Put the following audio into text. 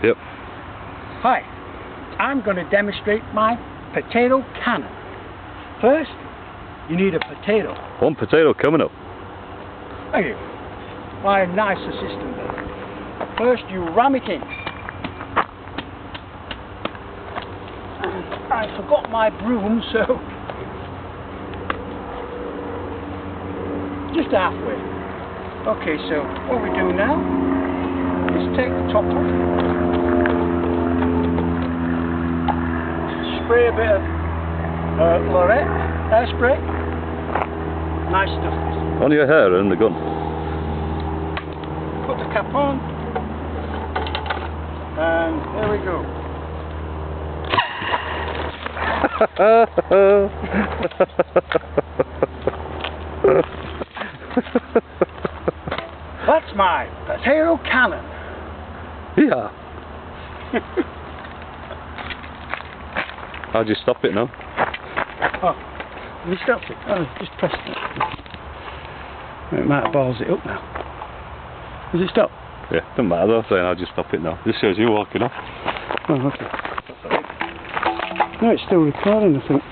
Yep. Hi, I'm going to demonstrate my potato cannon. First, you need a potato. One potato coming up. Thank you. My nice assistant there. First, you ram it in. And I forgot my broom, so just halfway. Okay, so what we do now is take the top off, spray a bit of Lorette hairspray. Nice stuff. On your hair and the gun. Put the cap on, and there we go. That's my potato cannon. Yeah. How'd you stop it now? Oh, have you stopped it? Oh, just pressed it. It might have balls it up now. Has it stopped? Yeah, doesn't matter though, saying how'd you stop it now. This shows you walking off. Oh, okay. No, it's still recording, I think.